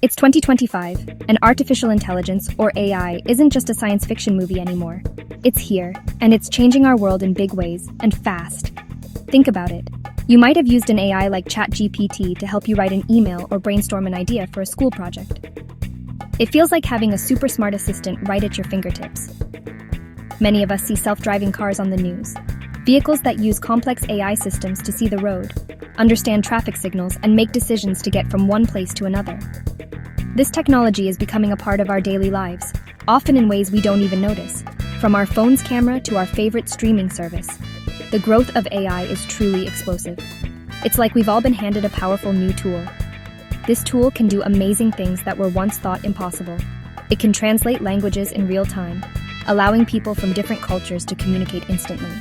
It's 2025, and artificial intelligence, or AI, isn't just a science fiction movie anymore. It's here, and it's changing our world in big ways, and fast. Think about it. You might have used an AI like ChatGPT to help you write an email or brainstorm an idea for a school project. It feels like having a super smart assistant right at your fingertips. Many of us see self-driving cars on the news. Vehicles that use complex AI systems to see the road, understand traffic signals, and make decisions to get from one place to another. This technology is becoming a part of our daily lives, often in ways we don't even notice. From our phone's camera to our favorite streaming service, the growth of AI is truly explosive. It's like we've all been handed a powerful new tool. This tool can do amazing things that were once thought impossible. It can translate languages in real time, allowing people from different cultures to communicate instantly.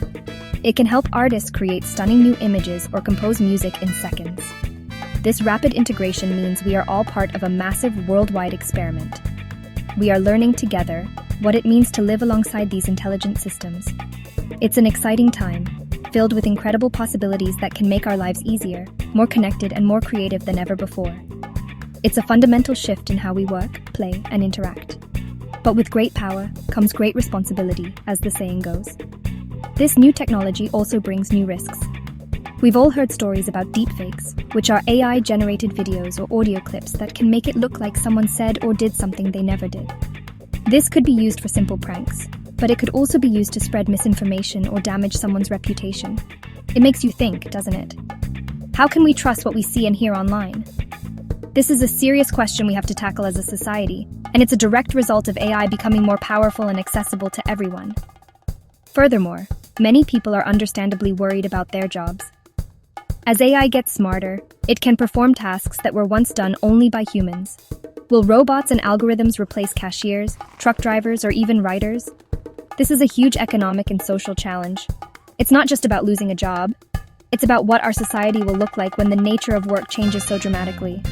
It can help artists create stunning new images or compose music in seconds. This rapid integration means we are all part of a massive worldwide experiment. We are learning together what it means to live alongside these intelligent systems. It's an exciting time, filled with incredible possibilities that can make our lives easier, more connected, and more creative than ever before. It's a fundamental shift in how we work, play, and interact. But with great power comes great responsibility, as the saying goes. This new technology also brings new risks. We've all heard stories about deepfakes, which are AI-generated videos or audio clips that can make it look like someone said or did something they never did. This could be used for simple pranks, but it could also be used to spread misinformation or damage someone's reputation. It makes you think, doesn't it? How can we trust what we see and hear online? This is a serious question we have to tackle as a society, and it's a direct result of AI becoming more powerful and accessible to everyone. Furthermore, many people are understandably worried about their jobs. As AI gets smarter, it can perform tasks that were once done only by humans. Will robots and algorithms replace cashiers, truck drivers, or even writers? This is a huge economic and social challenge. It's not just about losing a job. It's about what our society will look like when the nature of work changes so dramatically.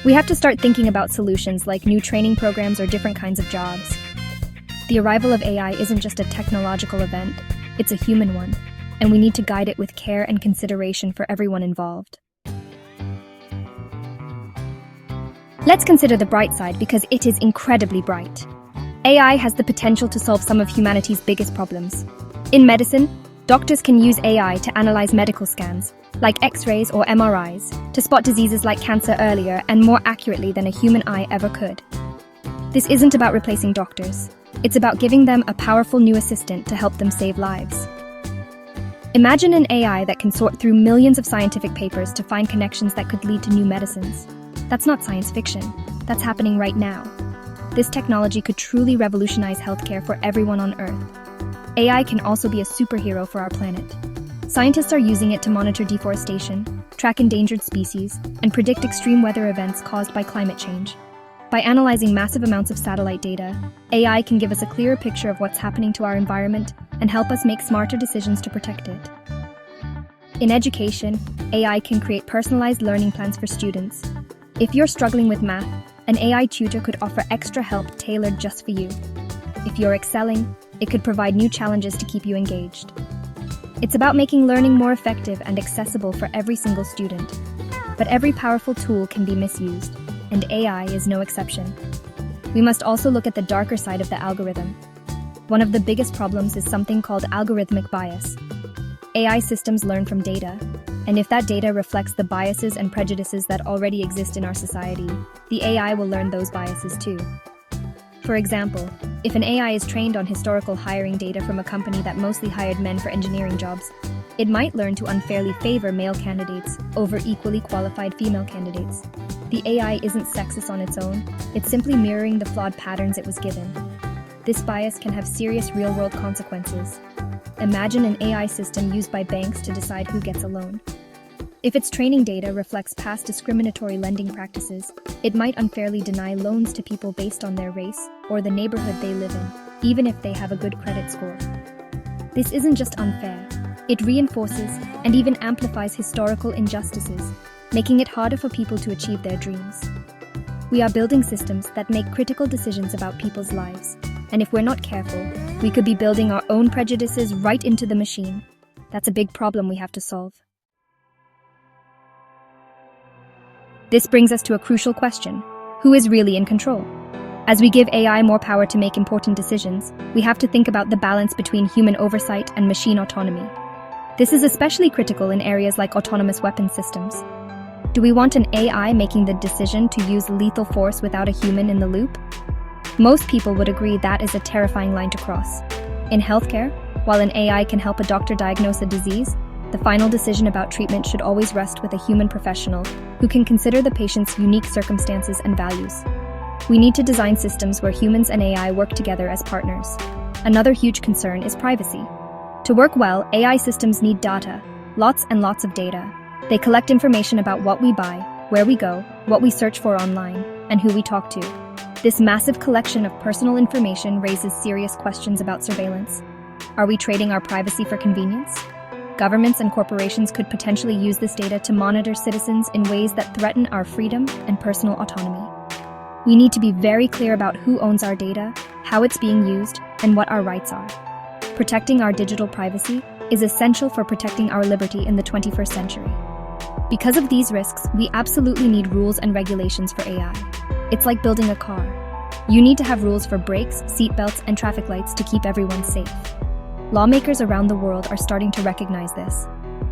We have to start thinking about solutions like new training programs or different kinds of jobs. The arrival of AI isn't just a technological event, it's a human one, and we need to guide it with care and consideration for everyone involved. Let's consider the bright side because it is incredibly bright. AI has the potential to solve some of humanity's biggest problems. In medicine, doctors can use AI to analyze medical scans, like X-rays or MRIs, to spot diseases like cancer earlier and more accurately than a human eye ever could. This isn't about replacing doctors. It's about giving them a powerful new assistant to help them save lives. Imagine an AI that can sort through millions of scientific papers to find connections that could lead to new medicines. That's not science fiction. That's happening right now. This technology could truly revolutionize healthcare for everyone on Earth. AI can also be a superhero for our planet. Scientists are using it to monitor deforestation, track endangered species, and predict extreme weather events caused by climate change. By analyzing massive amounts of satellite data, AI can give us a clearer picture of what's happening to our environment and help us make smarter decisions to protect it. In education, AI can create personalized learning plans for students. If you're struggling with math, an AI tutor could offer extra help tailored just for you. If you're excelling, it could provide new challenges to keep you engaged. It's about making learning more effective and accessible for every single student. But every powerful tool can be misused, and AI is no exception. We must also look at the darker side of the algorithm. One of the biggest problems is something called algorithmic bias. AI systems learn from data, and if that data reflects the biases and prejudices that already exist in our society, the AI will learn those biases too. For example, if an AI is trained on historical hiring data from a company that mostly hired men for engineering jobs, it might learn to unfairly favor male candidates over equally qualified female candidates. The AI isn't sexist on its own, it's simply mirroring the flawed patterns it was given. This bias can have serious real-world consequences. Imagine an AI system used by banks to decide who gets a loan. If its training data reflects past discriminatory lending practices, it might unfairly deny loans to people based on their race or the neighborhood they live in, even if they have a good credit score. This isn't just unfair, it reinforces and even amplifies historical injustices, making it harder for people to achieve their dreams. We are building systems that make critical decisions about people's lives, and if we're not careful, we could be building our own prejudices right into the machine. That's a big problem we have to solve. This brings us to a crucial question. Who is really in control? As we give AI more power to make important decisions, we have to think about the balance between human oversight and machine autonomy. This is especially critical in areas like autonomous weapon systems. Do we want an AI making the decision to use lethal force without a human in the loop? Most people would agree that is a terrifying line to cross. In healthcare, while an AI can help a doctor diagnose a disease, the final decision about treatment should always rest with a human professional who can consider the patient's unique circumstances and values. We need to design systems where humans and AI work together as partners. Another huge concern is privacy. To work well, AI systems need data, lots and lots of data. They collect information about what we buy, where we go, what we search for online, and who we talk to. This massive collection of personal information raises serious questions about surveillance. Are we trading our privacy for convenience? Governments and corporations could potentially use this data to monitor citizens in ways that threaten our freedom and personal autonomy. We need to be very clear about who owns our data, how it's being used, and what our rights are. Protecting our digital privacy is essential for protecting our liberty in the 21st century. Because of these risks, we absolutely need rules and regulations for AI. It's like building a car. You need to have rules for brakes, seatbelts, and traffic lights to keep everyone safe. Lawmakers around the world are starting to recognize this.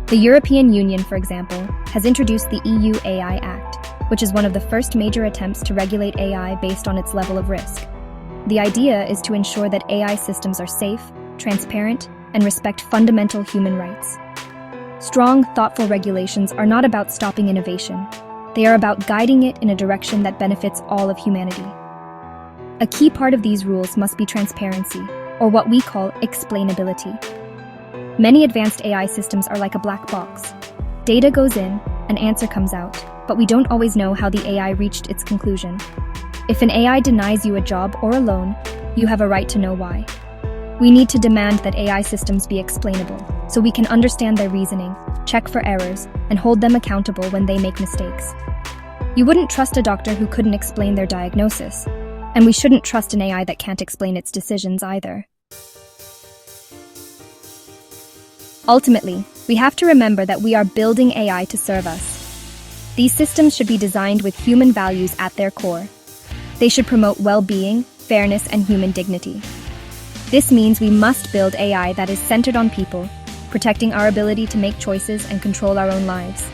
The European Union, for example, has introduced the EU AI Act, which is one of the first major attempts to regulate AI based on its level of risk. The idea is to ensure that AI systems are safe, transparent, and respect fundamental human rights. Strong, thoughtful regulations are not about stopping innovation. They are about guiding it in a direction that benefits all of humanity. A key part of these rules must be transparency, or what we call explainability. Many advanced AI systems are like a black box. Data goes in, an answer comes out, but we don't always know how the AI reached its conclusion. If an AI denies you a job or a loan, you have a right to know why. We need to demand that AI systems be explainable, so we can understand their reasoning, check for errors, and hold them accountable when they make mistakes. You wouldn't trust a doctor who couldn't explain their diagnosis, and we shouldn't trust an AI that can't explain its decisions either. Ultimately, we have to remember that we are building AI to serve us. These systems should be designed with human values at their core. They should promote well-being, fairness, and human dignity. This means we must build AI that is centered on people, protecting our ability to make choices and control our own lives.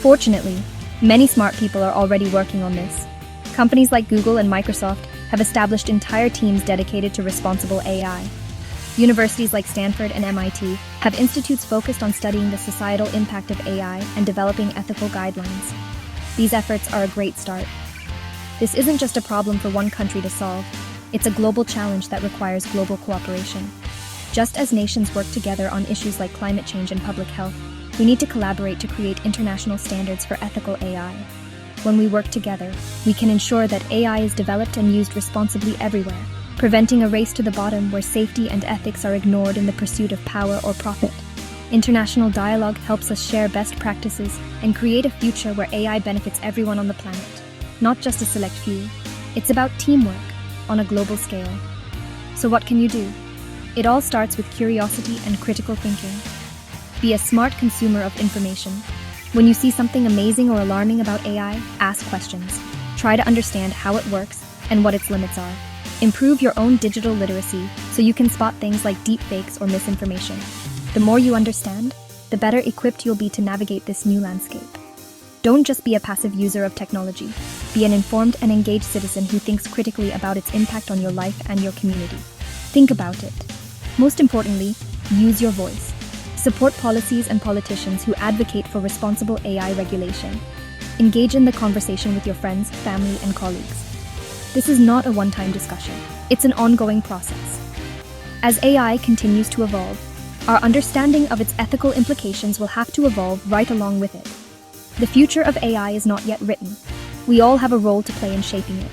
Fortunately, many smart people are already working on this. Companies like Google and Microsoft have established entire teams dedicated to responsible AI. Universities like Stanford and MIT have institutes focused on studying the societal impact of AI and developing ethical guidelines. These efforts are a great start. This isn't just a problem for one country to solve. It's a global challenge that requires global cooperation. Just as nations work together on issues like climate change and public health, we need to collaborate to create international standards for ethical AI. When we work together, we can ensure that AI is developed and used responsibly everywhere, preventing a race to the bottom where safety and ethics are ignored in the pursuit of power or profit. International dialogue helps us share best practices and create a future where AI benefits everyone on the planet, not just a select few. It's about teamwork on a global scale. So what can you do? It all starts with curiosity and critical thinking. Be a smart consumer of information. When you see something amazing or alarming about AI, ask questions. Try to understand how it works and what its limits are. Improve your own digital literacy so you can spot things like deepfakes or misinformation. The more you understand, the better equipped you'll be to navigate this new landscape. Don't just be a passive user of technology. Be an informed and engaged citizen who thinks critically about its impact on your life and your community. Think about it. Most importantly, use your voice. Support policies and politicians who advocate for responsible AI regulation. Engage in the conversation with your friends, family, and colleagues. This is not a one-time discussion. It's an ongoing process. As AI continues to evolve, our understanding of its ethical implications will have to evolve right along with it. The future of AI is not yet written. We all have a role to play in shaping it.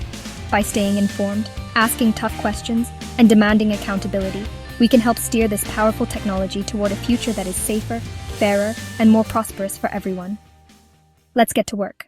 By staying informed, asking tough questions, and demanding accountability, we can help steer this powerful technology toward a future that is safer, fairer, and more prosperous for everyone. Let's get to work.